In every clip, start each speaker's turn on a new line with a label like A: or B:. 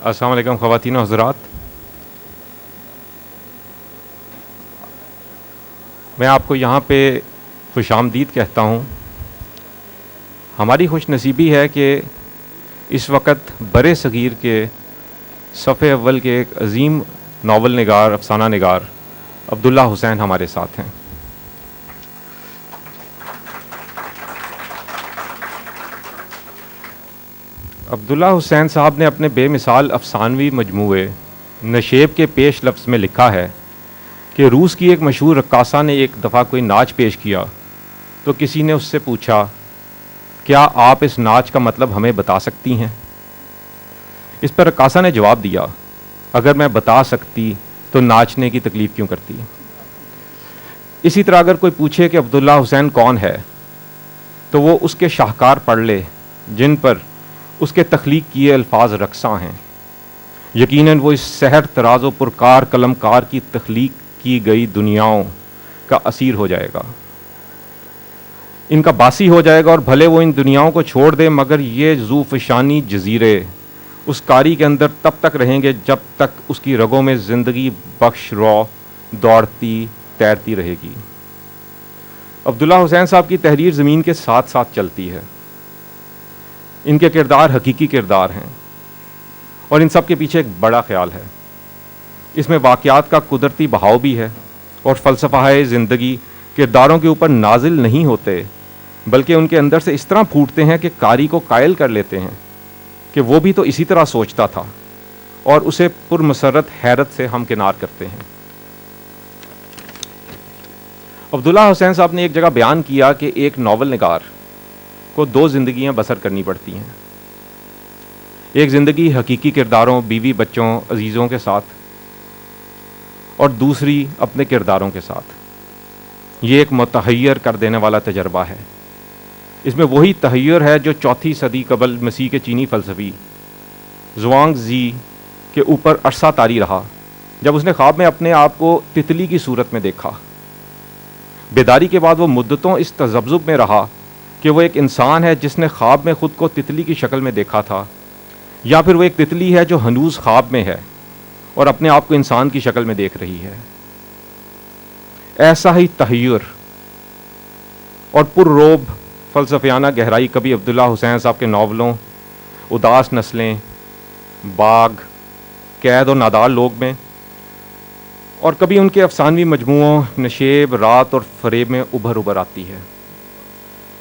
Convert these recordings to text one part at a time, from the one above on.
A: السلام علیکم خواتین و حضرات. میں آپ کو یہاں پہ خوش آمدید کہتا ہوں. ہماری خوش نصیبی ہے کہ اس وقت برِ صغیر کے صفحے اول کے ایک عظیم ناول نگار، افسانہ نگار عبداللہ حسین ہمارے ساتھ ہیں. عبداللہ حسین صاحب نے اپنے بے مثال افسانوی مجموعے نشیب کے پیش لفظ میں لکھا ہے کہ روس کی ایک مشہور رقاصہ نے ایک دفعہ کوئی ناچ پیش کیا تو کسی نے اس سے پوچھا، کیا آپ اس ناچ کا مطلب ہمیں بتا سکتی ہیں؟ اس پر رقاصہ نے جواب دیا، اگر میں بتا سکتی تو ناچنے کی تکلیف کیوں کرتی؟ اسی طرح اگر کوئی پوچھے کہ عبداللہ حسین کون ہے تو وہ اس کے شاہکار پڑھ لے جن پر اس کے تخلیق کیے الفاظ رقصاں ہیں. یقیناً وہ اس سحر تراز و پرکار قلم کار کی تخلیق کی گئی دنیاؤں کا اسیر ہو جائے گا، ان کا باسی ہو جائے گا، اور بھلے وہ ان دنیاؤں کو چھوڑ دے مگر یہ ذوفشانی جزیرے اس کاری کے اندر تب تک رہیں گے جب تک اس کی رگوں میں زندگی بخش رو دوڑتی تیرتی رہے گی. عبداللہ حسین صاحب کی تحریر زمین کے ساتھ ساتھ چلتی ہے. ان کے کردار حقیقی کردار ہیں اور ان سب کے پیچھے ایک بڑا خیال ہے. اس میں واقعات کا قدرتی بہاؤ بھی ہے اور فلسفہ زندگی کرداروں کے اوپر نازل نہیں ہوتے بلکہ ان کے اندر سے اس طرح پھوٹتے ہیں کہ قاری کو قائل کر لیتے ہیں کہ وہ بھی تو اسی طرح سوچتا تھا، اور اسے پرمسرت حیرت سے ہمکنار کرتے ہیں. عبداللہ حسین صاحب نے ایک جگہ بیان کیا کہ ایک ناول نگار کو دو زندگیاں بسر کرنی پڑتی ہیں. ایک زندگی حقیقی کرداروں، بیوی بچوں، عزیزوں کے ساتھ، اور دوسری اپنے کرداروں کے ساتھ. یہ ایک متحیر کر دینے والا تجربہ ہے. اس میں وہی تحیر ہے جو 4 صدی قبل مسیح کے چینی فلسفی زوانگ زی کے اوپر عرصہ طاری رہا جب اس نے خواب میں اپنے آپ کو تتلی کی صورت میں دیکھا. بیداری کے بعد وہ مدتوں اس تذبذب میں رہا کہ وہ ایک انسان ہے جس نے خواب میں خود کو تتلی کی شکل میں دیکھا تھا، یا پھر وہ ایک تتلی ہے جو ہنوز خواب میں ہے اور اپنے آپ کو انسان کی شکل میں دیکھ رہی ہے. ایسا ہی تحیر اور پر روب فلسفیانہ گہرائی کبھی عبداللہ حسین صاحب کے ناولوں اداس نسلیں، باغ، قید اور نادار لوگ میں، اور کبھی ان کے افسانوی مجموعوں نشیب، رات اور فریب میں ابھر آتی ہے.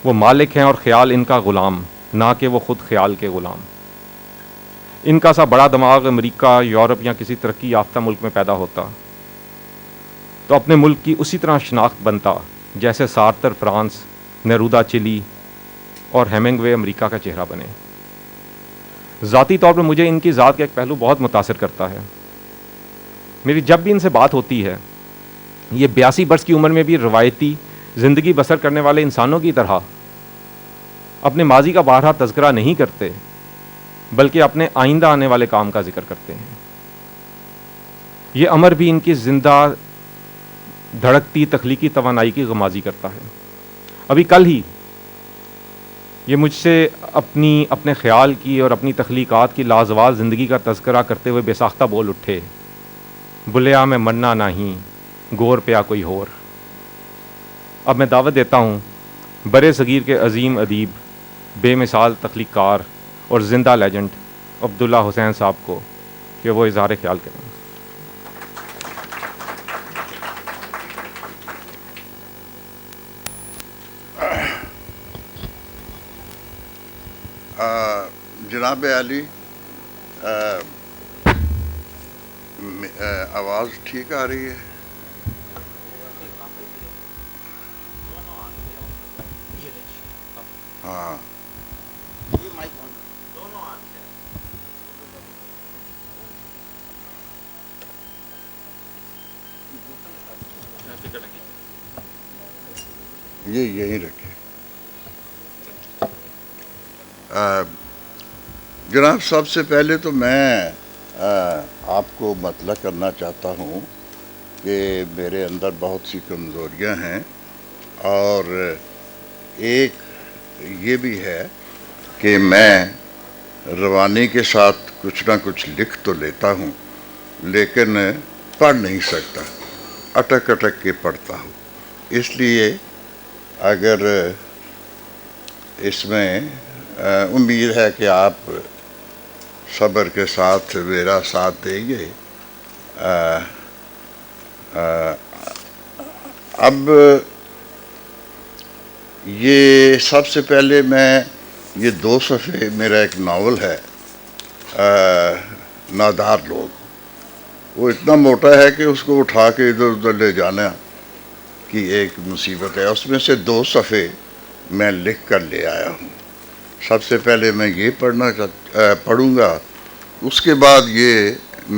A: وہ مالک ہیں اور خیال ان کا غلام، نہ کہ وہ خود خیال کے غلام. ان کا سا بڑا دماغ امریکہ، یورپ یا کسی ترقی یافتہ ملک میں پیدا ہوتا تو اپنے ملک کی اسی طرح شناخت بنتا جیسے سارتر فرانس، نیرودا چلی اور ہیمنگ وے امریکہ کا چہرہ بنے. ذاتی طور پر مجھے ان کی ذات کا ایک پہلو بہت متاثر کرتا ہے. میری جب بھی ان سے بات ہوتی ہے، یہ 82 برس کی عمر میں بھی روایتی زندگی بسر کرنے والے انسانوں کی طرح اپنے ماضی کا بارہا تذکرہ نہیں کرتے بلکہ اپنے آئندہ آنے والے کام کا ذکر کرتے ہیں. یہ امر بھی ان کی زندہ دھڑکتی تخلیقی توانائی کی غمازی کرتا ہے. ابھی کل ہی یہ مجھ سے اپنے خیال کی اور اپنی تخلیقات کی لازوال زندگی کا تذکرہ کرتے ہوئے بے ساختہ بول اٹھے، بلیا میں مرنا نہیں، گور پیا کوئی ہور. اب میں دعوت دیتا ہوں برِ صغیر کے عظیم ادیب، بے مثال تخلیق کار اور زندہ لیجنڈ عبداللہ حسین صاحب کو کہ وہ اظہار خیال کریں.
B: جناب علی، آواز ٹھیک آ رہی ہے؟ ہاں، یہ یہیں رکھے. جناب، سب سے پہلے تو میں آپ کو مطلع کرنا چاہتا ہوں کہ میرے اندر بہت سی کمزوریاں ہیں، اور ایک یہ بھی ہے کہ میں روانی کے ساتھ کچھ نہ کچھ لکھ تو لیتا ہوں لیکن پڑھ نہیں سکتا، اٹک اٹک کے پڑھتا ہوں. اس لیے اگر اس میں امید ہے کہ آپ صبر کے ساتھ میرا ساتھ دیں گے. اب یہ سب سے پہلے میں یہ 2 صفحے میرا ایک ناول ہے نادار لوگ. وہ اتنا موٹا ہے کہ اس کو اٹھا کے ادھر ادھر لے جانا کی ایک مصیبت ہے. اس میں سے 2 صفحے میں لکھ کر لے آیا ہوں. سب سے پہلے میں یہ پڑھوں گا. اس کے بعد یہ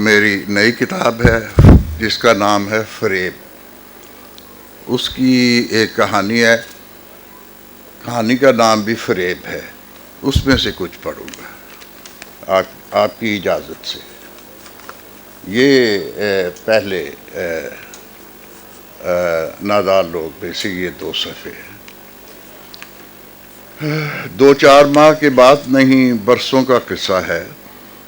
B: میری نئی کتاب ہے جس کا نام ہے فریب. اس کی ایک کہانی ہے، کہانی کا نام بھی فریب ہے. اس میں سے کچھ پڑھوں گا آپ کی اجازت سے. یہ پہلے نادار لوگ میں سے یہ 2 صفحے ہیں. 2-4 ماہ کے بعد نہیں برسوں کا قصہ ہے،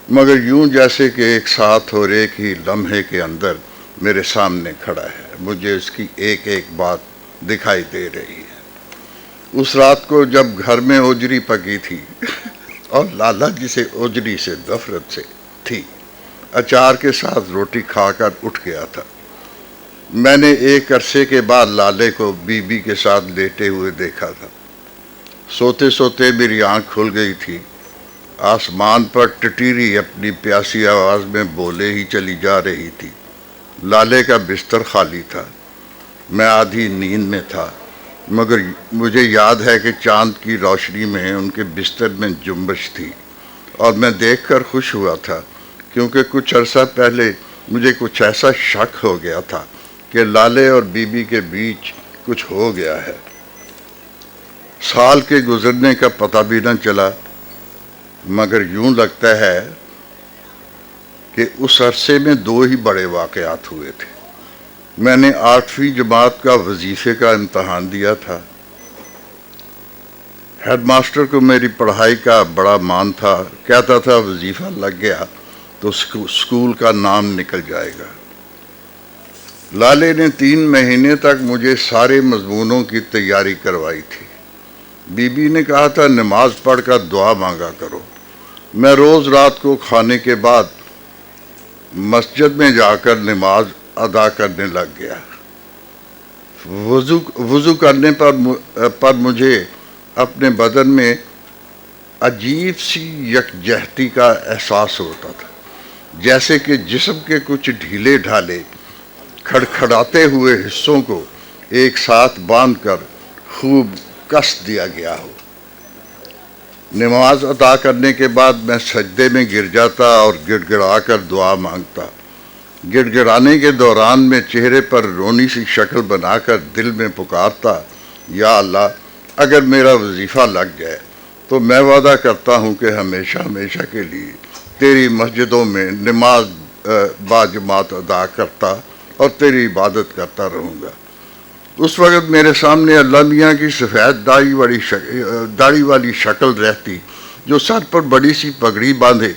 B: مگر یوں جیسے کہ ایک ساتھ اور ایک ہی لمحے کے اندر میرے سامنے کھڑا ہے. مجھے اس کی ایک ایک بات دکھائی دے رہی ہے. اس رات کو جب گھر میں اوجری پکی تھی اور لالا جسے اوجری سے نفرت سے تھی اچار کے ساتھ روٹی کھا کر اٹھ گیا تھا. میں نے ایک عرصے کے بعد لالے کو بی بی کے ساتھ لیٹے ہوئے دیکھا تھا. سوتے سوتے میری آنکھ کھل گئی تھی. آسمان پر ٹٹیری اپنی پیاسی آواز میں بولے ہی چلی جا رہی تھی. لالے کا بستر خالی تھا. میں آدھی نیند میں تھا، مگر مجھے یاد ہے کہ چاند کی روشنی میں ان کے بستر میں جنبش تھی اور میں دیکھ کر خوش ہوا تھا، کیونکہ کچھ عرصہ پہلے مجھے کچھ ایسا شک ہو گیا تھا کہ لالے اور بی بی کے بیچ کچھ ہو گیا ہے. سال کے گزرنے کا پتہ بھی نہ چلا، مگر یوں لگتا ہے کہ اس عرصے میں 2 ہی بڑے واقعات ہوئے تھے. میں نے 8ویں جماعت کا وظیفے کا امتحان دیا تھا. ہیڈ ماسٹر کو میری پڑھائی کا بڑا مان تھا. کہتا تھا وظیفہ لگ گیا تو اسکول کا نام نکل جائے گا. لالے نے 3 مہینے تک مجھے سارے مضمونوں کی تیاری کروائی تھی. بی بی نے کہا تھا نماز پڑھ کر دعا مانگا کرو. میں روز رات کو کھانے کے بعد مسجد میں جا کر نماز ادا کرنے لگ گیا. وضو کرنے پر مجھے اپنے بدن میں عجیب سی یکجہتی کا احساس ہوتا تھا، جیسے کہ جسم کے کچھ ڈھیلے ڈھالے کھڑکھڑاتے ہوئے حصوں کو ایک ساتھ باندھ کر خوب کس دیا گیا ہو. نماز ادا کرنے کے بعد میں سجدے میں گر جاتا اور گڑ گڑا کر دعا مانگتا. گڑ گڑانے کے دوران میں چہرے پر رونی سی شکل بنا کر دل میں پکارتا، یا اللہ اگر میرا وظیفہ لگ جائے تو میں وعدہ کرتا ہوں کہ ہمیشہ ہمیشہ کے لیے تیری مسجدوں میں نماز باجماعت ادا کرتا اور تیری عبادت کرتا رہوں گا. اس وقت میرے سامنے اللہ میاں کی سفید داڑھی والی شکل رہتی، جو سر پر بڑی سی پگڑی باندھے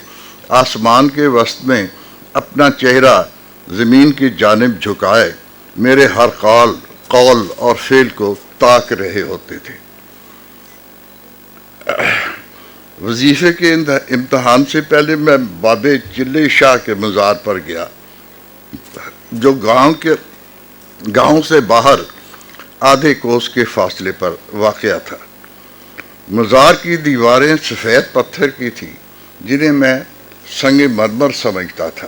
B: آسمان کے وسط میں اپنا چہرہ زمین کی جانب جھکائے میرے ہر قول اور فعل کو تاک رہے ہوتے تھے. وظیفے کے امتحان سے پہلے میں بابے چلے شاہ کے مزار پر گیا، جو گاؤں سے باہر آدھے کوس کے فاصلے پر واقع تھا. مزار کی دیواریں سفید پتھر کی تھی، جنہیں میں سنگ مرمر سمجھتا تھا.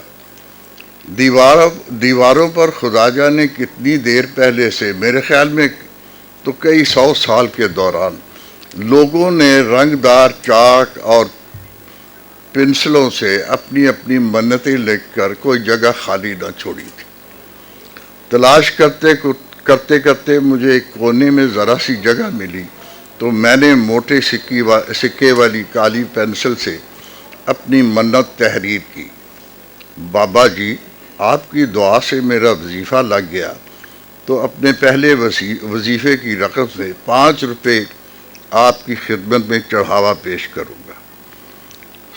B: دیواروں پر خدا جانے کتنی دیر پہلے سے، میرے خیال میں تو کئی 100 سال کے دوران، لوگوں نے رنگدار چاک اور پنسلوں سے اپنی اپنی منتیں لکھ کر کوئی جگہ خالی نہ چھوڑی تھی. تلاش کرتے کرتے مجھے ایک کونے میں ذرا سی جگہ ملی تو میں نے موٹے سکے والی کالی پینسل سے اپنی منت تحریر کی. بابا جی، آپ کی دعا سے میرا وظیفہ لگ گیا تو اپنے پہلے وظیفے کی رقم سے 5 روپے آپ کی خدمت میں چڑھاوا پیش کروں گا.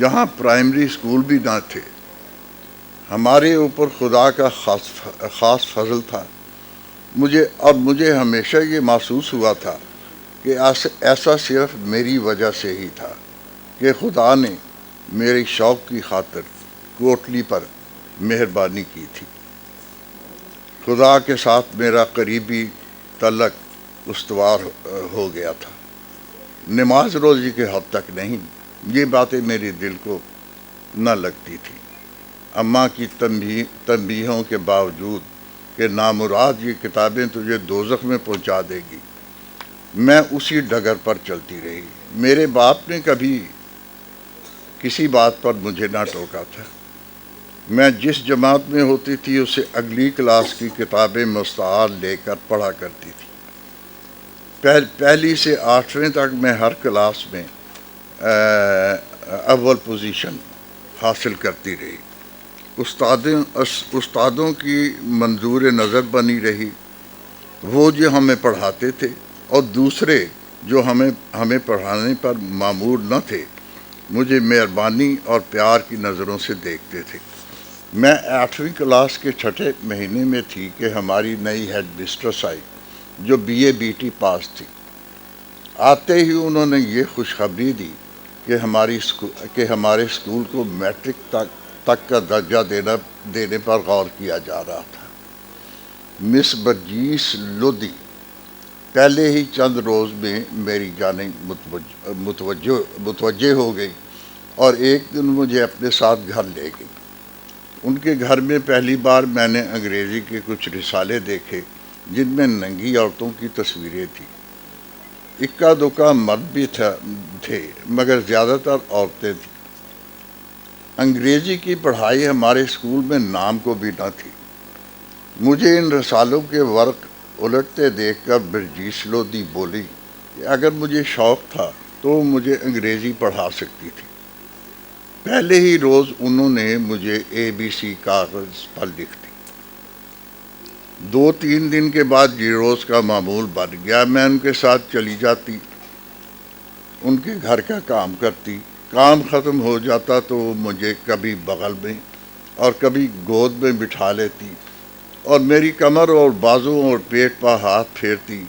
B: یہاں پرائمری اسکول بھی نہ تھے. ہمارے اوپر خدا کا خاص فضل تھا. مجھے ہمیشہ یہ محسوس ہوا تھا کہ ایسا صرف میری وجہ سے ہی تھا کہ خدا نے میری شوق کی خاطر کوٹلی پر مہربانی کی تھی. خدا کے ساتھ میرا قریبی تعلق استوار ہو گیا تھا. نماز روزی کے حد تک نہیں، یہ باتیں میرے دل کو نہ لگتی تھی. اماں کی تنبیہوں کے باوجود کہ نامراد یہ کتابیں تجھے دوزخ میں پہنچا دے گی، میں اسی ڈگر پر چلتی رہی. میرے باپ نے کبھی کسی بات پر مجھے نہ ٹوکا تھا. میں جس جماعت میں ہوتی تھی اسے اگلی کلاس کی کتابیں مستعار لے کر پڑھا کرتی تھی. پہلی سے 8ویں تک میں ہر کلاس میں اول پوزیشن حاصل کرتی رہی. استادوں کی منظور نظر بنی رہی، وہ جو ہمیں پڑھاتے تھے اور دوسرے جو ہمیں پڑھانے پر مامور نہ تھے مجھے مہربانی اور پیار کی نظروں سے دیکھتے تھے. میں 8ویں کلاس کے 6 مہینے میں تھی کہ ہماری نئی ہیڈ مسٹرس آئی جو BA/BT پاس تھی. آتے ہی انہوں نے یہ خوشخبری دی کہ ہمارے اسکول کو میٹرک تک کا درجہ دینے پر غور کیا جا رہا تھا. مس برجیس لودھی پہلے ہی چند روز میں میری جانب متوجہ ہو گئی اور ایک دن مجھے اپنے ساتھ گھر لے گئی. ان کے گھر میں پہلی بار میں نے انگریزی کے کچھ رسالے دیکھے جن میں ننگی عورتوں کی تصویریں تھیں. اکا دکا مرد بھی تھے مگر زیادہ تر عورتیں تھیں. انگریزی کی پڑھائی ہمارے اسکول میں نام کو بھی نہ تھی. مجھے ان رسالوں کے ورق الٹتے دیکھ کر برجیس لودھی بولی کہ اگر مجھے شوق تھا تو وہ مجھے انگریزی پڑھا سکتی تھی. پہلے ہی روز انہوں نے مجھے ABC کاغذ پر لکھ دی. 2-3 دن کے بعد یہ روز کا معمول بن گیا. میں ان کے ساتھ چلی جاتی، ان کے گھر کا کام کرتی. کام ختم ہو جاتا تو وہ مجھے کبھی بغل میں اور کبھی گود میں بٹھا لیتی اور میری کمر اور بازو اور پیٹ پر ہاتھ پھیرتی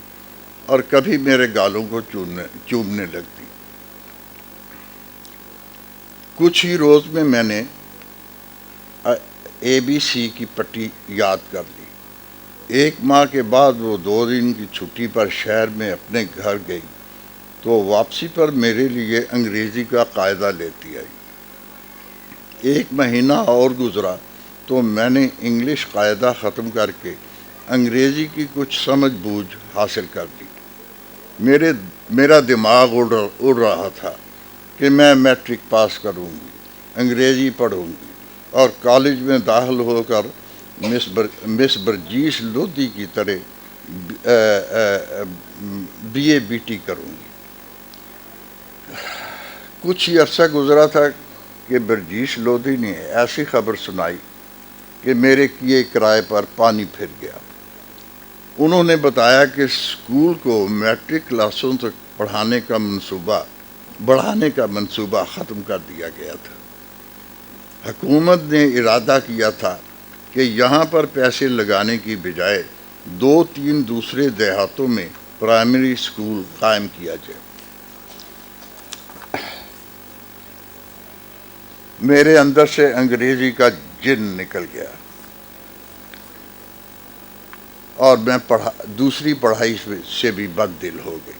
B: اور کبھی میرے گالوں کو چومنے لگتی. کچھ ہی روز میں نے ABC کی پٹی یاد کر لی. 1 ماہ کے بعد وہ 2 دن کی چھٹی پر شہر میں اپنے گھر گئی تو واپسی پر میرے لیے انگریزی کا قاعدہ لیتی آئی. 1 مہینہ اور گزرا تو میں نے انگلش قاعدہ ختم کر کے انگریزی کی کچھ سمجھ بوجھ حاصل کر لی. میرا دماغ اڑ رہا تھا کہ میں میٹرک پاس کروں گی، انگریزی پڑھوں گی اور کالج میں داخل ہو کر مس برجیس لودھی کی طرح BA/BT کروں گی. کچھ ہی عرصہ گزرا تھا کہ برجیس لودھی نے ایسی خبر سنائی کہ میرے کیے کرائے پر پانی پھر گیا. انہوں نے بتایا کہ اسکول کو میٹرک کلاسوں تک بڑھانے کا منصوبہ ختم کر دیا گیا تھا. حکومت نے ارادہ کیا تھا کہ یہاں پر پیسے لگانے کی بجائے 2-3 دوسرے دیہاتوں میں پرائمری اسکول قائم کیا جائے. میرے اندر سے انگریزی کا جن نکل گیا اور میں دوسری پڑھائی سے بھی بد دل ہو گئی.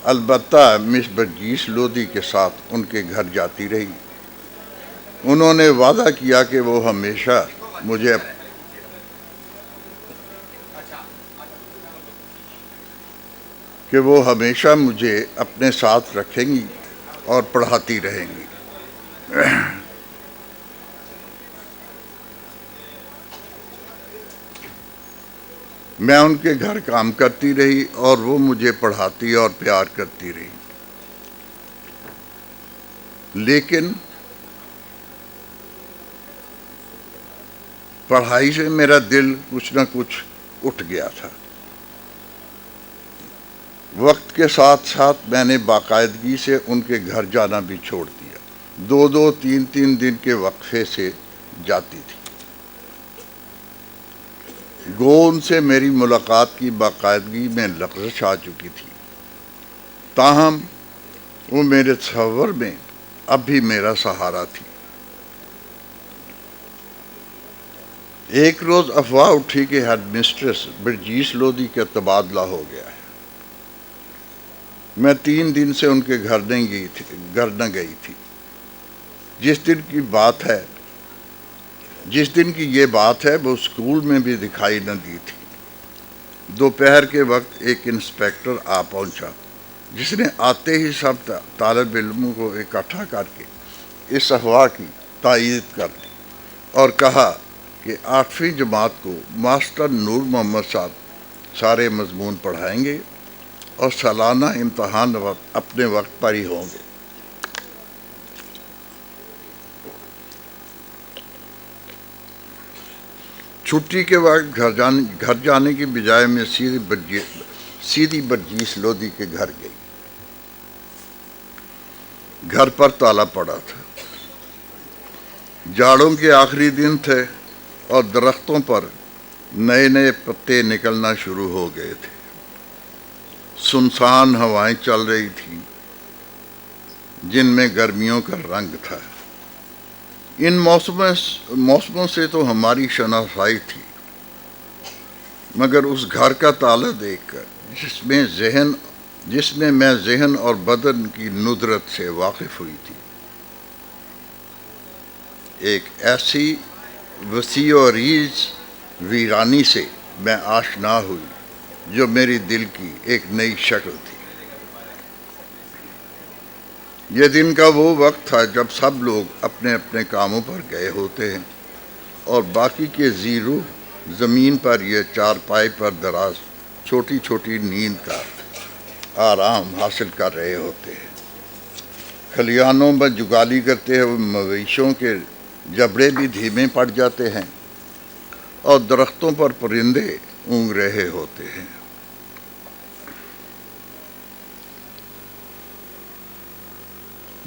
B: البتہ مس برجیس لودھی کے ساتھ ان کے گھر جاتی رہی. انہوں نے وعدہ کیا کہ وہ ہمیشہ مجھے اپنے ساتھ رکھیں گی اور پڑھاتی رہیں گی. میں ان کے گھر کام کرتی رہی اور وہ مجھے پڑھاتی اور پیار کرتی رہی. لیکن پڑھائی سے میرا دل کچھ نہ کچھ اٹھ گیا تھا. وقت کے ساتھ ساتھ میں نے باقاعدگی سے ان کے گھر جانا بھی چھوڑ دیا. دو دو تین تین دن کے وقفے سے جاتی تھی۔ گو ان سے میری ملاقات کی باقاعدگی میں لغزش آ چکی تھی، تاہم وہ میرے تصور میں اب بھی میرا سہارا تھی۔ ایک روز افواہ اٹھی کہ ہیڈ مسٹریس برجیس لودھی کا تبادلہ ہو گیا ہے۔ میں 3 دن سے ان کے گھر نہ گئی تھی۔ جس دن کی یہ بات ہے وہ اسکول میں بھی دکھائی نہ دی تھی۔ دوپہر کے وقت ایک انسپیکٹر آ پہنچا، جس نے آتے ہی سب طالب علموں کو اکٹھا کر کے اس افواہ کی تائید کر دی اور کہا کہ 8ویں جماعت کو ماسٹر نور محمد صاحب سارے مضمون پڑھائیں گے اور سالانہ امتحان اپنے وقت پر ہی ہوں گے۔ چھٹی کے وقت گھر جانے کی بجائے میں سیدھی برجیس لودھی کے گھر گئی۔ گھر پر تالا پڑا تھا، جاڑوں کے آخری دن تھے اور درختوں پر نئے نئے پتے نکلنا شروع ہو گئے تھے۔ سنسان ہوائیں چل رہی تھیں جن میں گرمیوں کا رنگ تھا۔ ان موسموں سے تو ہماری شناسائی تھی، مگر اس گھر کا تالا دیکھ کر جس میں میں ذہن اور بدن کی ندرت سے واقف ہوئی تھی، ایک ایسی وسیع و عریض ویرانی سے میں آشنا ہوئی جو میری دل کی ایک نئی شکل تھی۔ یہ دن کا وہ وقت تھا جب سب لوگ اپنے اپنے کاموں پر گئے ہوتے ہیں اور باقی کے زیروح زمین پر یہ چارپائی پر دراز چھوٹی چھوٹی نیند کا آرام حاصل کر رہے ہوتے ہیں۔ کھلیانوں میں جگالی کرتے ہوئے مویشیوں کے جبڑے بھی دھیمے پڑ جاتے ہیں اور درختوں پر پرندے اونگ رہے ہوتے ہیں۔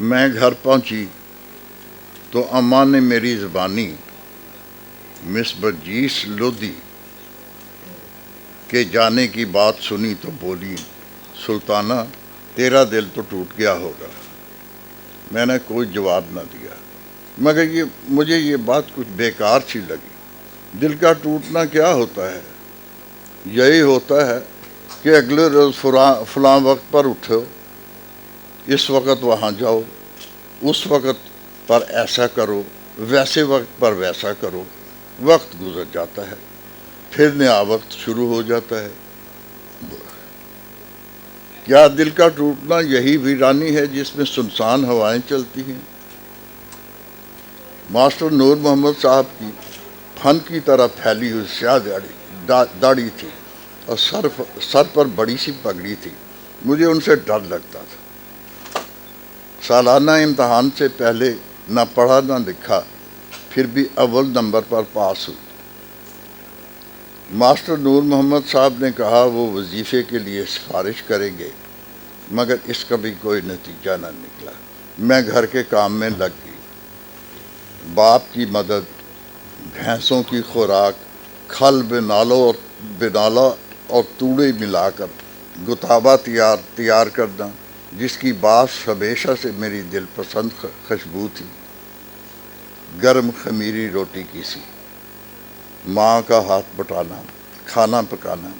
B: میں گھر پہنچی تو اماں نے میری زبانی مس برجیس لودھی کے جانے کی بات سنی تو بولی، سلطانہ تیرا دل تو ٹوٹ گیا ہوگا۔ میں نے کوئی جواب نہ دیا، مگر مجھے یہ بات کچھ بیکار سی لگی۔ دل کا ٹوٹنا کیا ہوتا ہے؟ یہی ہوتا ہے کہ اگلے روز فلاں وقت پر اٹھو، اس وقت وہاں جاؤ، اس وقت پر ایسا کرو، ویسے وقت پر ویسا کرو۔ وقت گزر جاتا ہے، پھر نیا وقت شروع ہو جاتا ہے۔ کیا دل کا ٹوٹنا یہی ویرانی ہے جس میں سنسان ہوائیں چلتی ہیں؟ ماسٹر نور محمد صاحب کی فن کی طرح پھیلی ہوئی سیاہ داڑھی تھی اور سر پر بڑی سی پگڑی تھی۔ مجھے ان سے ڈر لگتا تھا۔ سالانہ امتحان سے پہلے نہ پڑھا نہ لکھا، پھر بھی اول نمبر پر پاس ہوئی۔ ماسٹر نور محمد صاحب نے کہا وہ وظیفے کے لیے سفارش کریں گے، مگر اس کا بھی کوئی نتیجہ نہ نکلا۔ میں گھر کے کام میں لگ گئی۔ باپ کی مدد، بھینسوں کی خوراک، کھل بنالا اور توڑے ملا کر گتابہ تیار کرنا، جس کی باعث ہمیشہ سے میری دل پسند خوشبو تھی، گرم خمیری روٹی کی سی، ماں کا ہاتھ بٹانا، کھانا پکانا،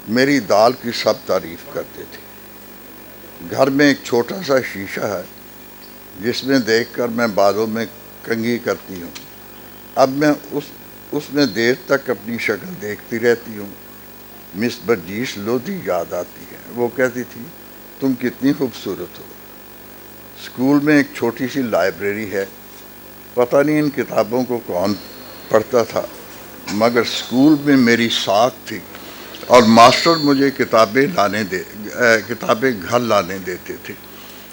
B: میری دال کی سب تعریف کرتے تھے۔ گھر میں ایک چھوٹا سا شیشہ ہے جس میں دیکھ کر میں بالوں میں کنگھی کرتی ہوں۔ اب میں اس میں دیر تک اپنی شکل دیکھتی رہتی ہوں۔ مس برجیس لودھی یاد آتی ہے۔ وہ کہتی تھی، تم کتنی خوبصورت ہو۔ اسکول میں ایک چھوٹی سی لائبریری ہے، پتہ نہیں ان کتابوں کو کون پڑھتا تھا، مگر اسکول میں میری ساکھ تھی اور ماسٹر مجھے کتابیں گھر لانے دیتے تھے۔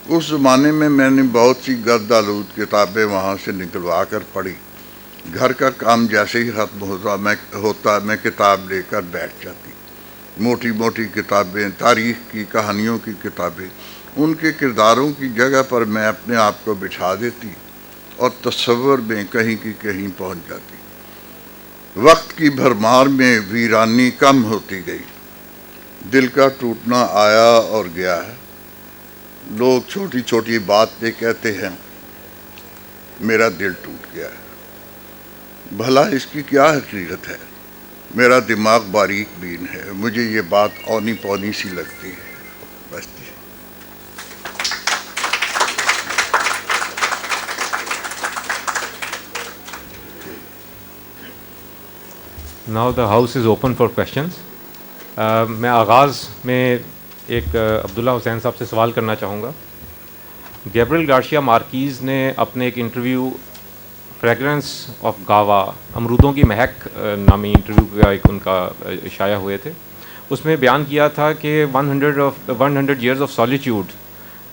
B: اس زمانے میں نے بہت سی گرد آلود کتابیں وہاں سے نکلوا کر پڑھی۔ گھر کا کام جیسے ہی ختم ہوتا میں کتاب لے کر بیٹھ جاتی۔ موٹی موٹی کتابیں، تاریخ کی کہانیوں کی کتابیں، ان کے کرداروں کی جگہ پر میں اپنے آپ کو بٹھا دیتی اور تصور میں کہیں کی کہیں پہنچ جاتی۔ وقت کی بھرمار میں ویرانی کم ہوتی گئی، دل کا ٹوٹنا آیا اور گیا ہے۔ لوگ چھوٹی چھوٹی بات پہ کہتے ہیں میرا دل ٹوٹ گیا ہے، بھلا اس کی کیا حقیقت ہے؟ میرا دماغ باریک بین ہے، مجھے یہ بات اونی پونی سی لگتی ہے، بس جی۔
A: Now the house is open for questions. میں آغاز میں ایک عبداللہ حسین صاحب سے سوال کرنا چاہوں گا۔ گیبریل گارشیا مارکیز نے اپنے ایک انٹرویو فریگرنس آف گاوا، امرودوں کی مہک نامی انٹرویو کا ایک ان کا شائع ہوئے تھے، اس میں بیان کیا تھا کہ 100 ایئرز آف سالیٹیوڈ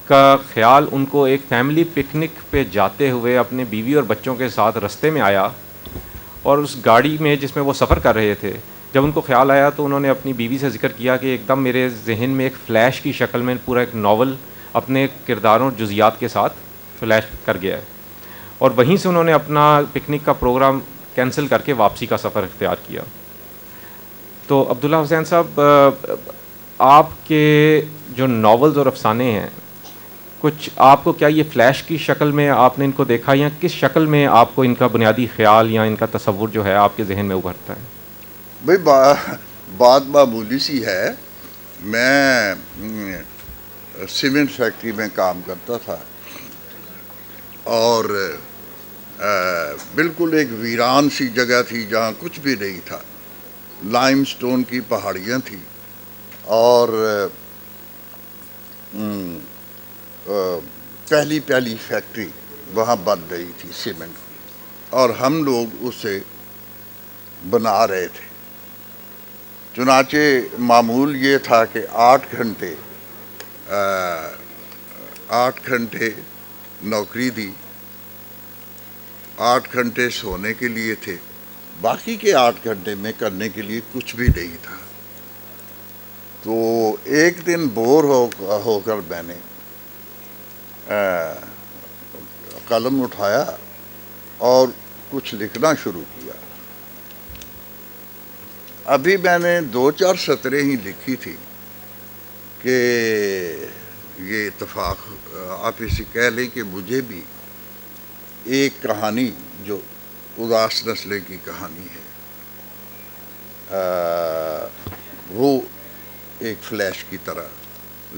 A: کا خیال ان کو ایک فیملی پکنک پہ جاتے ہوئے اپنے بیوی اور بچوں کے ساتھ رستے میں آیا، اور اس گاڑی میں جس میں وہ سفر کر رہے تھے جب ان کو خیال آیا تو انہوں نے اپنی بیوی سے ذکر کیا کہ ایک دم میرے ذہن میں ایک فلیش کی شکل میں پورا ایک ناول اپنے کرداروں جزیات کے ساتھ فلیش کر گیا ہے، اور وہیں سے انہوں نے اپنا پکنک کا پروگرام کینسل کر کے واپسی کا سفر اختیار کیا۔ تو عبداللہ حسین صاحب، آپ کے جو ناولز اور افسانے ہیں، کچھ آپ کو کیا یہ فلیش کی شکل میں آپ نے ان کو دیکھا، یا کس شکل میں آپ کو ان کا بنیادی خیال یا ان کا تصور جو ہے آپ کے ذہن میں ابھرتا ہے؟
B: بھئی بات معمولی سی ہے۔ میں سیمنٹ فیکٹری میں کام کرتا تھا، اور بالکل ایک ویران سی جگہ تھی جہاں کچھ بھی نہیں تھا، لائم سٹون کی پہاڑیاں تھیں، اور پہلی فیکٹری وہاں بن رہی تھی سیمنٹ کی، اور ہم لوگ اسے بنا رہے تھے۔ چنانچہ معمول یہ تھا کہ 8 گھنٹے نوکری دی، 8 گھنٹے سونے کے لیے تھے، باقی کے 8 گھنٹے میں کرنے کے لیے کچھ بھی نہیں تھا۔ تو ایک دن بور ہو کر میں نے قلم اٹھایا اور کچھ لکھنا شروع کیا۔ ابھی میں نے 2-4 سطریں ہی لکھی تھی کہ یہ اتفاق، آپ اسے کہہ لیں کہ مجھے بھی ایک کہانی جو اداس نسلے کی کہانی ہے، وہ ایک فلیش کی طرح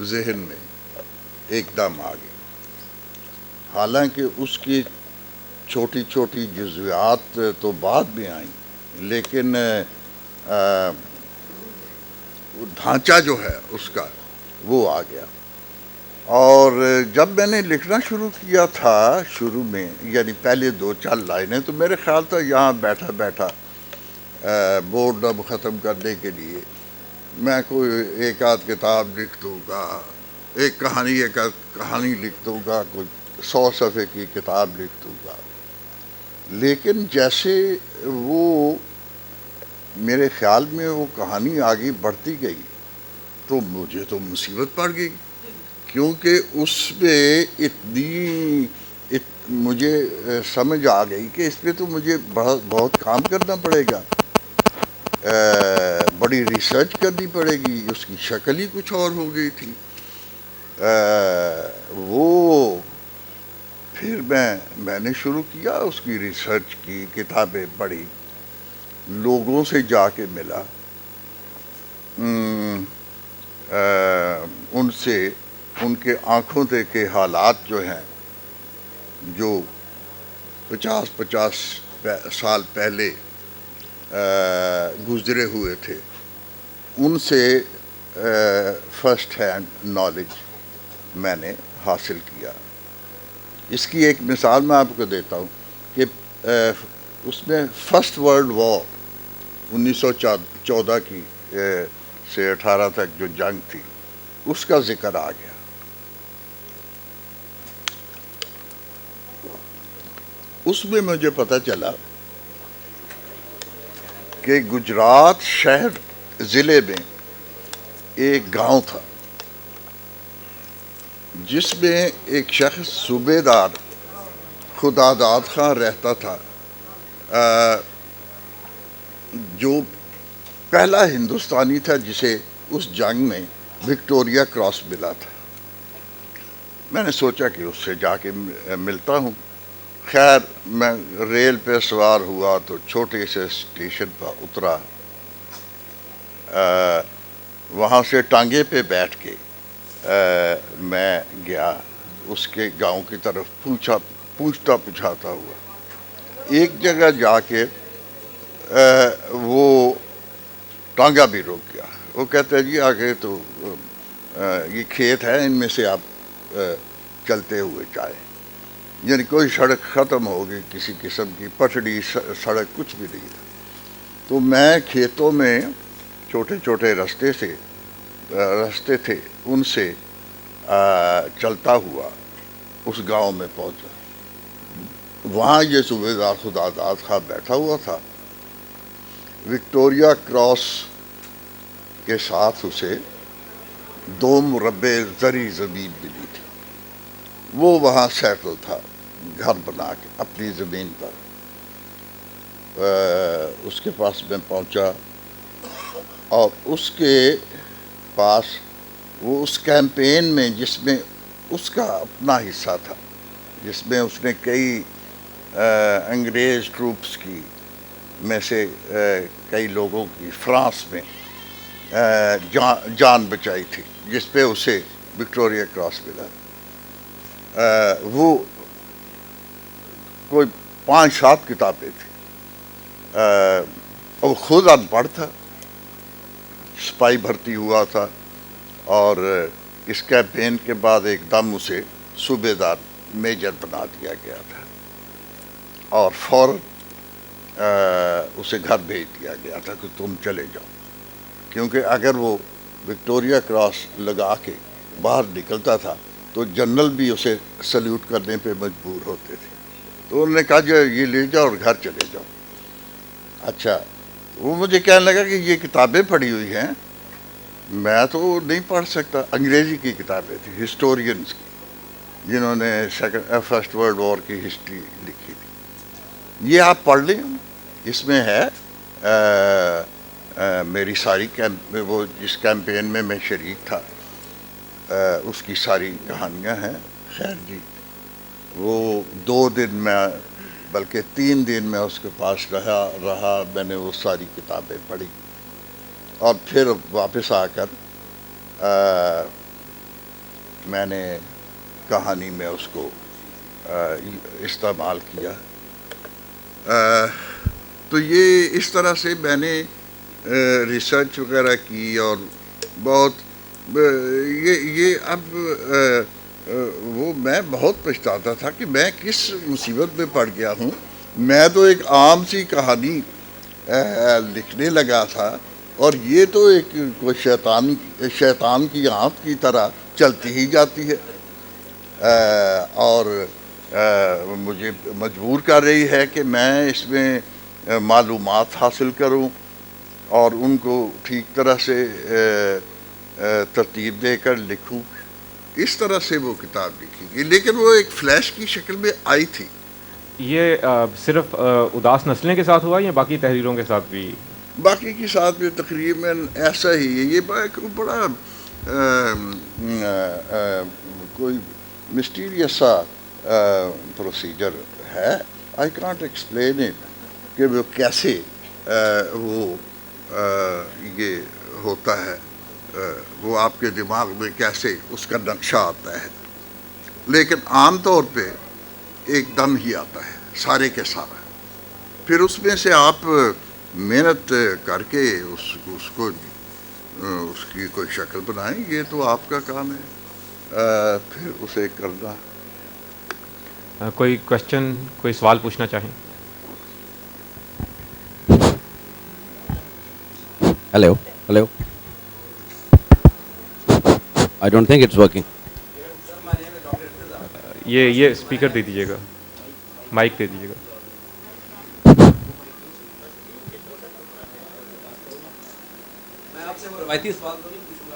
B: ذہن میں ایک دم آ گئی۔ حالانکہ اس کی چھوٹی چھوٹی جزویات تو بعد میں آئیں، لیکن ڈھانچہ جو ہے اس کا وہ آ گیا۔ اور جب میں نے لکھنا شروع کیا تھا شروع میں، یعنی پہلے 2-4 لائنیں، تو میرے خیال تھا یہاں بیٹھا بیٹھا بورڈ اب ختم کرنے کے لیے میں کوئی ایک آدھ کتاب لکھ دوں گا، ایک کہانی لکھ دوں گا، کوئی 100 صفحے کی کتاب لکھ دوں گا۔ لیکن جیسے وہ میرے خیال میں وہ کہانی آگے بڑھتی گئی تو مجھے تو مصیبت پڑ گئی، کیونکہ اس پہ مجھے سمجھ آ گئی کہ اس پہ تو مجھے بہت کام کرنا پڑے گا، بڑی ریسرچ کرنی پڑے گی۔ اس کی شکل ہی کچھ اور ہو گئی تھی۔ وہ پھر میں نے شروع کیا، اس کی ریسرچ کی، کتابیں پڑھی، لوگوں سے جا کے ملا، ان سے ان کے آنکھوں دیکھے حالات جو ہیں، جو 50 سال پہلے گزرے ہوئے تھے، ان سے فرسٹ ہینڈ نالج میں نے حاصل کیا۔ اس کی ایک مثال میں آپ کو دیتا ہوں کہ اس میں فرسٹ ورلڈ وار 1914 کی سے 18 تک جو جنگ تھی، اس کا ذکر آ گیا۔ اس میں مجھے پتہ چلا کہ گجرات شہر ضلع میں ایک گاؤں تھا جس میں ایک شخص صوبے دار خدا داد خان رہتا تھا، جو پہلا ہندوستانی تھا جسے اس جنگ میں وکٹوریا کراس ملا تھا۔ میں نے سوچا کہ اس سے جا کے ملتا ہوں۔ خیر میں ریل پہ سوار ہوا تو چھوٹے سے اسٹیشن پر اترا، وہاں سے ٹانگے پہ بیٹھ کے میں گیا اس کے گاؤں کی طرف، پوچھتا پوچھاتا ہوا۔ ایک جگہ جا کے وہ ٹانگا بھی رک گیا۔ وہ کہتا ہے جی آگے تو یہ کھیت ہے، ان میں سے آپ چلتے ہوئے جائیں، یعنی کوئی سڑک ختم ہوگی کسی قسم کی، پٹڑی سڑک کچھ بھی نہیں تھا۔ تو میں کھیتوں میں چھوٹے چھوٹے راستے تھے، ان سے چلتا ہوا اس گاؤں میں پہنچا۔ وہاں یہ صوبے دار خدا داد خان بیٹھا ہوا تھا، وکٹوریا کراس کے ساتھ اسے 2 مربع زرعی زمین ملی تھی۔ وہ وہاں سیٹل تھا گھر بنا کے اپنی زمین پر۔ اس کے پاس میں پہنچا اور اس کے پاس وہ اس کیمپین میں جس میں اس کا اپنا حصہ تھا، جس میں اس نے کئی انگریز ٹروپس کی میں سے کئی لوگوں کی فرانس میں جان بچائی تھی، جس پہ اسے وکٹوریا کراس ملا۔ وہ کوئی 5-7 کتابیں تھیں۔ وہ خود ان پڑھ تھا، سپاہی بھرتی ہوا تھا، اور اس کیمپین کے بعد ایک دم اسے صوبے دار میجر بنا دیا گیا تھا، اور فوراً اسے گھر بھیج دیا گیا تھا کہ تم چلے جاؤ، کیونکہ اگر وہ وکٹوریا کراس لگا کے باہر نکلتا تھا تو جنرل بھی اسے سلیوٹ کرنے پہ مجبور ہوتے تھے۔ تو انہوں نے کہا جو یہ لے جاؤ اور گھر چلے جاؤ۔ اچھا، وہ مجھے کہنے لگا کہ یہ کتابیں پڑھی ہوئی ہیں، میں تو نہیں پڑھ سکتا۔ انگریزی کی کتابیں تھیں، ہسٹورینز کی، جنہوں نے فرسٹ ورلڈ وار کی ہسٹری لکھی تھی۔ یہ آپ پڑھ لیں، اس میں ہے میری ساری وہ جس کیمپین میں میں شریک تھا اس کی ساری کہانیاں ہیں۔ خیر جی، وہ 2 دن میں بلکہ 3 دن میں اس کے پاس رہا، میں نے وہ ساری کتابیں پڑھی، اور پھر واپس آ کر میں نے کہانی میں اس کو استعمال کیا۔ تو یہ اس طرح سے میں نے ریسرچ وغیرہ کی، اور بہت یہ اب وہ میں بہت پچھتاتا تھا کہ میں کس مصیبت میں پڑ گیا ہوں۔ میں تو ایک عام سی کہانی لکھنے لگا تھا، اور یہ تو ایک کوئی شیطان کی آنت کی طرح چلتی ہی جاتی ہے، اور مجھے مجبور کر رہی ہے کہ میں اس میں معلومات حاصل کروں اور ان کو ٹھیک طرح سے ترتیب دے کر لکھوں۔ اس طرح سے وہ کتاب لکھی گئی، لیکن وہ ایک فلیش کی شکل میں آئی تھی۔
A: یہ صرف اداس نسلیں کے ساتھ ہوا یا باقی تحریروں کے ساتھ بھی؟
B: باقی کے ساتھ بھی تقریباً ایسا ہی ہے۔ یہ بڑا کوئی مسٹیریس سا پروسیجر ہے، آئی کانٹ ایکسپلین اٹ، کہ وہ کیسے وہ یہ ہوتا ہے، وہ آپ کے دماغ میں کیسے اس کا نقشہ آتا ہے، لیکن عام طور پہ ایک دم ہی آتا ہے سارے کے سارا۔ پھر اس میں سے آپ محنت کر کے اس کی کوئی شکل بنائیں، یہ تو آپ کا کام ہے، پھر اسے کرنا۔
A: کوئی کوشچن، کوئی سوال پوچھنا چاہیں؟
C: Hello. I don't think it's working.
A: یہ اسپیکر دے دیجیے گا، مائک دے دیجیے گا۔
C: میں آپ سے روایتی سوال تو نہیں پوچھوں گا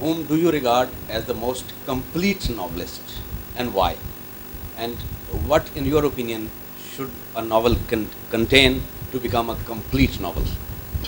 C: whom do you regard as the most complete novelist and why? And what in your opinion should a novel contain to become a complete novel?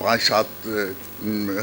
B: 5-7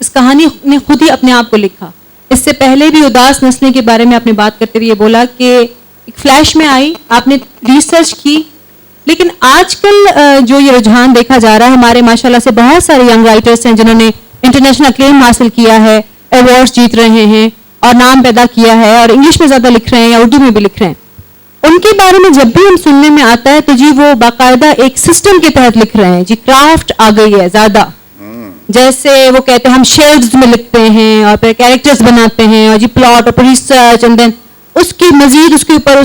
D: اس کہانی نے خود ہی اپنے آپ کو لکھا. اس سے پہلے بھی اداس نسلیں کے بارے میں آپ نے بات کرتے ہوئے یہ بولا کہ ایک فلیش میں آئی, آپ نے ریسرچ کی, لیکن آج کل جو یہ رجحان دیکھا جا رہا ہے, ہمارے ماشاءاللہ سے بہت سارے ینگ رائٹرس ہیں جنہوں نے انٹرنیشنل اکلیم حاصل کیا ہے, ایوارڈز جیت رہے ہیں اور نام پیدا کیا ہے, اور انگلش میں زیادہ لکھ رہے ہیں یا اردو میں بھی لکھ رہے ہیں. ان کے بارے میں جب بھی ہم سننے میں آتا ہے تو جی وہ باقاعدہ ایک سسٹم کے تحت لکھ رہے ہیں, جی کرافٹ آ گئی ہے زیادہ. جیسے وہ کہتے ہیں ہم شیڈز میں لکھتے ہیں اور پھر کیریکٹرز بناتے ہیں اور جی پلاٹ اور ریسرچ اینڈ دین اس کی مزید اس کے اوپر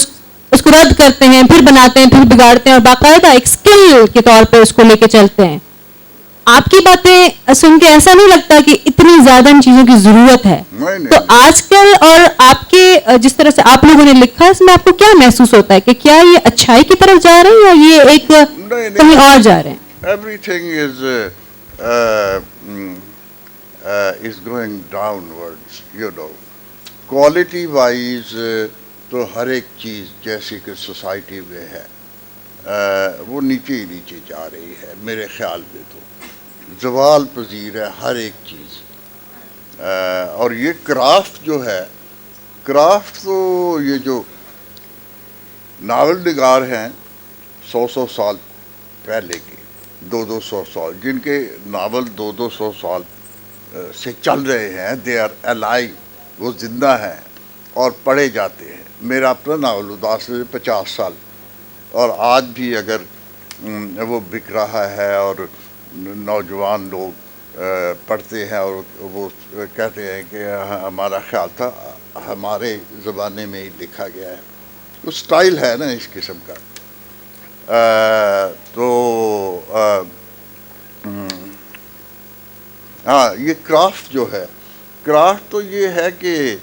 D: اس کو رد کرتے ہیں, پھر بناتے ہیں, پھر بگاڑتے ہیں, اور باقاعدہ ایک اسکل کے طور پہ اس کو لے کے چلتے ہیں. آپ کی باتیں سن کے ایسا نہیں لگتا کہ اتنی زیادہ ان چیزوں کی ضرورت ہے؟
B: نہیں.
D: تو آج کل اور آپ کے جس طرح سے آپ لوگوں نے لکھا, اس میں آپ کو کیا محسوس ہوتا ہے کہ کیا یہ اچھائی کی طرف جا رہے ہیں یا یہ ایک کہیں اور جا رہے ہیں؟
B: Everything is going downwards, you know. Quality wise تو ہر ایک چیز جیسی کہ سوسائٹی میں ہے وہ نیچے ہی نیچے جا رہی ہے. میرے خیال میں تو زوال پذیر ہے ہر ایک چیز. اور یہ کرافٹ جو ہے, کرافٹ تو یہ جو ناول نگار ہیں 100 سال پہلے کے, 200 سال, جن کے ناول 200 سال سے چل رہے ہیں, دے آر الائیو, وہ زندہ ہیں اور پڑھے جاتے ہیں. میرا اپنا ناول اداس 50 سال, اور آج بھی اگر وہ بک رہا ہے اور نوجوان لوگ پڑھتے ہیں اور وہ کہتے ہیں کہ ہمارا خیال تھا ہمارے زمانے میں ہی لکھا گیا ہے. وہ سٹائل ہے نا اس قسم کا. تو ہاں, یہ کرافٹ جو ہے, کرافٹ تو یہ ہے کہ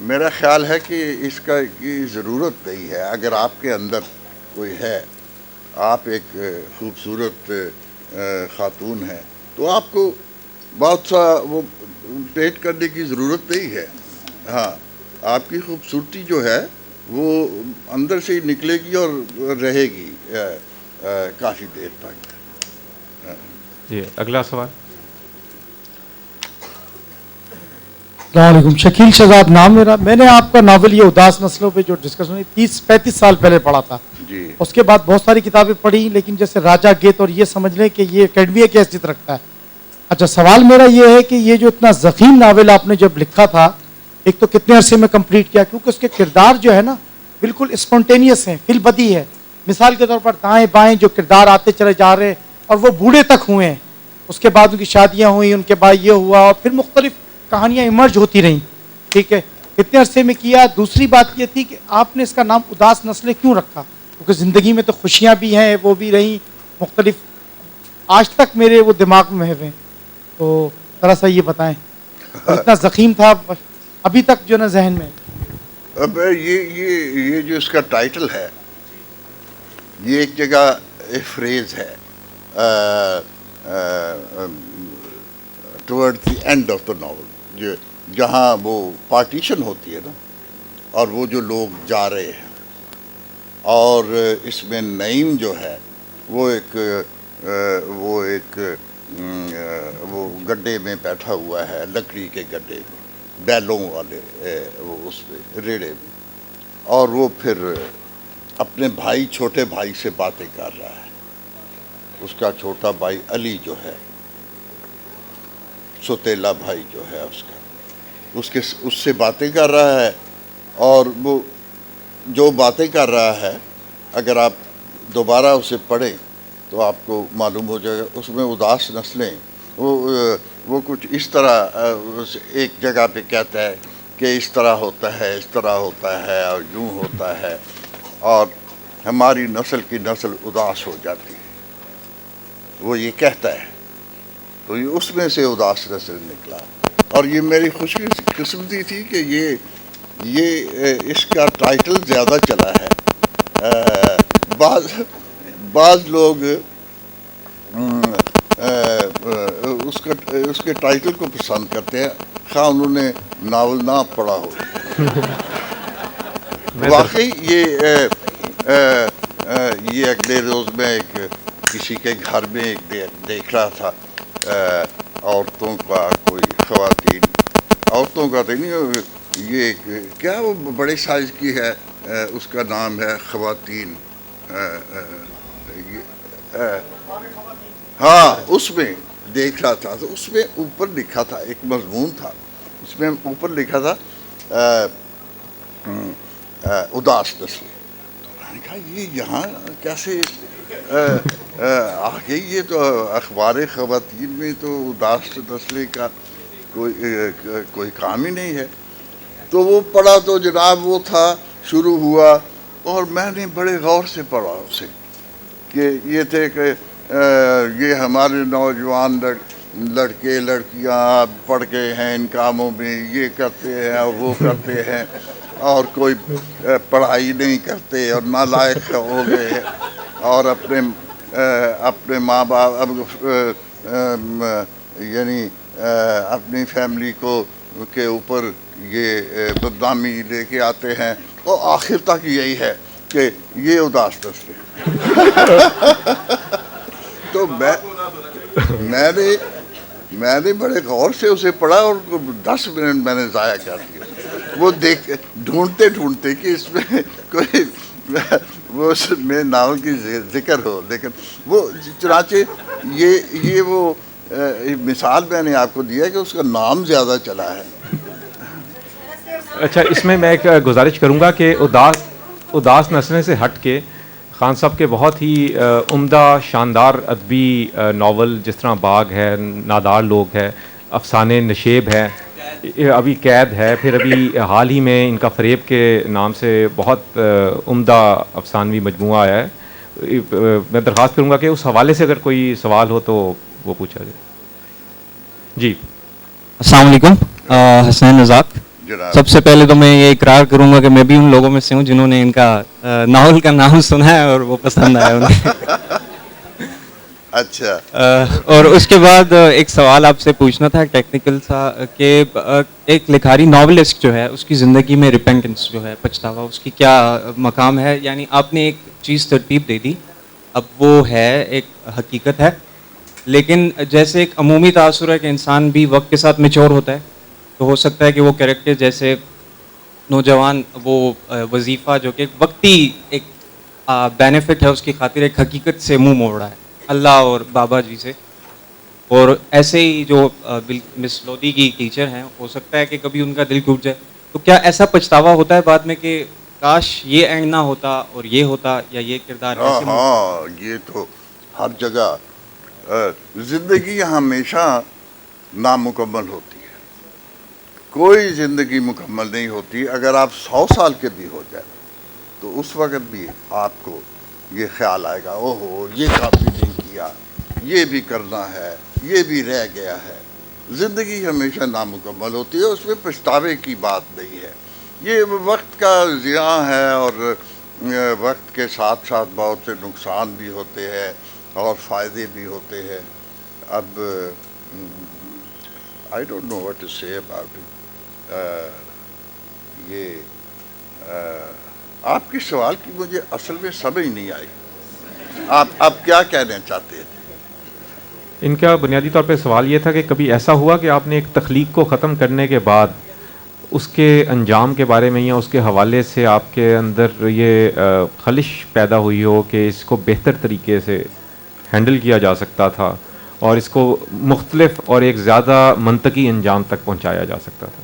B: میرا خیال ہے کہ اس کا کی ضرورت نہیں ہے. اگر آپ کے اندر کوئی ہے, آپ ایک خوبصورت خاتون ہیں, تو آپ کو بہت سا وہ پیٹ کرنے کی ضرورت نہیں ہے. ہاں, آپ کی خوبصورتی جو ہے وہ اندر سے ہی نکلے گی اور رہے گی کافی دیر تک.
A: جی اگلا سوال.
E: السلام علیکم, شکیل شہزاد نام میرا. میں نے آپ کا ناول یہ اداس نسلوں پہ جو ڈسکشن ہوئی 30-35 سال پہلے پڑھا تھا.
B: جی.
E: اس کے بعد بہت ساری کتابیں پڑھی, لیکن جیسے راجا گیت اور یہ سمجھ لیں کہ یہ اکیڈمی کی حیثیت رکھتا ہے. اچھا, سوال میرا یہ ہے کہ یہ جو اتنا ضخیم ناول آپ نے جب لکھا تھا, ایک تو کتنے عرصے میں کمپلیٹ کیا, کیونکہ اس کے کردار جو ہے نا بالکل اسپونٹینیس ہیں, فی البدی ہے. مثال کے طور پر دائیں بائیں جو کردار آتے چلے جا رہے ہیں اور وہ بوڑھے تک ہوئے ہیں. اس کے بعد ان کی شادیاں ہوئیں, ان کے بعد یہ ہوا, اور پھر مختلف کہانیاں ایمرج ہوتی رہیں. ٹھیک ہے, اتنے عرصے میں کیا. دوسری بات یہ تھی کہ آپ نے اس کا نام اداس نسلیں کیوں رکھا, کیونکہ زندگی میں تو خوشیاں بھی ہیں, وہ بھی رہیں مختلف, آج تک میرے وہ دماغ میں محو ہیں. تو ذرا سا یہ بتائیں, اتنا زخیم تھا ابھی تک جو نا ذہن میں.
B: اب یہ جو اس کا ٹائٹل ہے, یہ ایک جگہ ایک فریز ہے toward the end of the novel, جہاں وہ پارٹیشن ہوتی ہے نا, اور وہ جو لوگ جا رہے ہیں, اور اس میں نعیم جو ہے وہ ایک گڈھے میں بیٹھا ہوا ہے, لکڑی کے گڈھے میں, بیلوں والے وہ اس میں ریڑے میں, اور وہ پھر اپنے بھائی چھوٹے بھائی سے باتیں کر رہا ہے. اس کا چھوٹا بھائی علی جو ہے, سوتیلا بھائی جو ہے اس کا, اس سے باتیں کر رہا ہے. اور وہ جو باتیں کر رہا ہے اگر آپ دوبارہ اسے پڑھیں تو آپ کو معلوم ہو جائے گا. اس میں اداس نسلیں وہ کچھ اس طرح ایک جگہ پہ کہتا ہے کہ اس طرح ہوتا ہے, اس طرح ہوتا ہے, اور یوں ہوتا ہے, اور ہماری نسل کی نسل اداس ہو جاتی ہے, وہ یہ کہتا ہے. تو یہ اس میں سے اداس نسل نکلا. اور یہ میری خوش قسمتی تھی کہ یہ اس کا ٹائٹل زیادہ چلا ہے. بعض لوگ اس کے ٹائٹل کو پسند کرتے ہیں, خواہ انہوں نے ناول نہ پڑھا ہو. واقعی یہ اگلے روز میں ایک کسی کے گھر میں ایک دیکھ رہا تھا عورتوں کا کوئی خواتین عورتوں کا تو نہیں یہ کیا وہ بڑے سائز کی ہے اس کا نام ہے خواتین ہاں اس میں دیکھ رہا تھا تو اس میں اوپر لکھا تھا ایک مضمون تھا اس میں اوپر لکھا تھا اداس نسلیں میں نے کہا یہ یہاں کیسے آگے یہ تو اخبار خواتین میں تو اداس نسلیں کا کوئی کام ہی نہیں ہے تو وہ پڑھا تو جناب وہ تھا شروع ہوا اور میں نے بڑے غور سے پڑھا اسے کہ یہ تھے کہ یہ ہمارے نوجوان لڑکے لڑکیاں پڑھ گئے ہیں ان کاموں میں یہ کرتے ہیں اور وہ کرتے ہیں اور کوئی پڑھائی نہیں کرتے اور نالائق ہو گئے ہیں اور اپنے ماں باپ یعنی اپنی فیملی کے اوپر یہ بدنامی لے کے آتے ہیں اور آخر تک یہی ہے کہ یہ اداس نسلیں تو میں نے بڑے غور سے اسے پڑھا اور 10 منٹ میں نے ضائع کر دیا وہ ڈھونڈتے کہ اس میں کوئی وہ میں ناول کی ذکر ہو لیکن وہ چنانچہ یہ وہ مثال میں نے آپ کو دیا کہ اس کا نام زیادہ چلا ہے.
A: اچھا اس میں ایک گزارش کروں گا کہ اداس نسلیں سے ہٹ کے خان صاحب کے بہت ہی عمدہ شاندار ادبی ناول جس طرح باغ ہے, نادار لوگ ہے, افسانے نشیب ہے, ابھی قید ہے, پھر ابھی حال ہی میں ان کا فریب کے نام سے بہت عمدہ افسانوی مجموعہ آیا ہے. میں درخواست کروں گا کہ اس حوالے سے اگر کوئی سوال ہو تو وہ پوچھا جائے. جی
F: السلام علیکم. حسین رزاق. سب سے پہلے تو میں یہ اقرار کروں گا کہ میں بھی ان لوگوں میں سے ہوں جنہوں نے ان کا ناول کا نام سنا ہے اور وہ پسند آیا انہیں.
B: اچھا.
F: اور اس کے بعد ایک سوال آپ سے پوچھنا تھا ٹیکنیکل سا کہ ایک لکھاری ناولسٹ جو ہے اس کی زندگی میں ریپینٹنس جو ہے پچھتاوا اس کی کیا مقام ہے. یعنی آپ نے ایک چیز ترتیب دے دی, اب وہ ہے ایک حقیقت ہے, لیکن جیسے ایک عمومی تاثر ہے کہ انسان بھی وقت کے ساتھ میچور ہوتا ہے, تو ہو سکتا ہے کہ وہ کریکٹر جیسے نوجوان وہ وظیفہ جو کہ ایک وقتی ایک بینیفٹ ہے اس کی خاطر ایک حقیقت سے منہ موڑ رہا ہے اللہ اور بابا جی سے. اور ایسے ہی جو مس لودھی کی ٹیچر ہیں ہو سکتا ہے کہ کبھی ان کا دل ٹوٹ جائے, تو کیا ایسا پچھتاوا ہوتا ہے بعد میں کہ کاش یہ اینڈ نہ ہوتا اور یہ ہوتا یا یہ کردار ایسے میں.
B: ہاں یہ تو ہر جگہ زندگی ہمیشہ نامکمل ہوتی ہے, کوئی زندگی مکمل نہیں ہوتی. اگر آپ 100 سال کے بھی ہو جائیں تو اس وقت بھی آپ کو یہ خیال آئے گا او ہو یہ کام بھی نہیں کیا, یہ بھی کرنا ہے, یہ بھی رہ گیا ہے. زندگی ہمیشہ نامکمل ہوتی ہے, اس میں پچھتاوے کی بات نہیں ہے. یہ وقت کا ضیاع ہے اور وقت کے ساتھ ساتھ بہت سے نقصان بھی ہوتے ہیں اور فائدے بھی ہوتے ہیں. اب I don't know what to say about it. آپ کے سوال کی مجھے اصل میں سمجھ نہیں آئی. آپ کیا کہنا چاہتے ہیں؟
A: ان کا بنیادی طور پہ سوال یہ تھا کہ کبھی ایسا ہوا کہ آپ نے ایک تخلیق کو ختم کرنے کے بعد اس کے انجام کے بارے میں یا اس کے حوالے سے آپ کے اندر یہ خلش پیدا ہوئی ہو کہ اس کو بہتر طریقے سے ہینڈل کیا جا سکتا تھا اور اس کو مختلف اور ایک زیادہ منطقی انجام تک پہنچایا جا سکتا تھا؟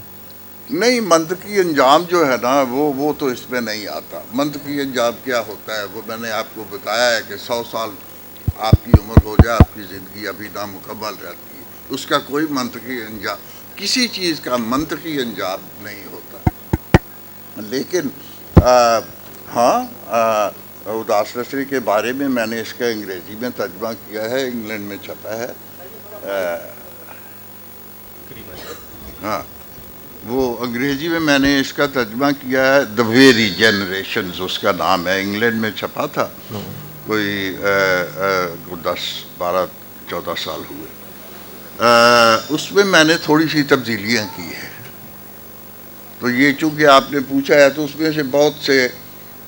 B: نہیں, منطقی انجام جو ہے نا وہ تو اس میں نہیں آتا. منطقی انجام کیا ہوتا ہے وہ میں نے آپ کو بتایا ہے کہ 100 سال آپ کی عمر ہو جائے, آپ کی زندگی ابھی نامکمل رہتی ہے. اس کا کوئی منطقی انجام, کسی چیز کا منطقی انجام نہیں ہوتا. لیکن ہاں اداس نسلی کے بارے میں نے اس کا انگریزی میں ترجمہ کیا ہے, انگلینڈ میں چھپا ہے. ہاں وہ انگریزی میں نے اس کا ترجمہ کیا ہے, دا ویری جنریشنز اس کا نام ہے. انگلینڈ میں چھپا تھا, کوئی 10-12-14 سال ہوئے. اس میں نے تھوڑی سی تبدیلیاں کی ہیں. تو یہ چونکہ آپ نے پوچھا ہے تو اس میں سے بہت سے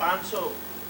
G: 500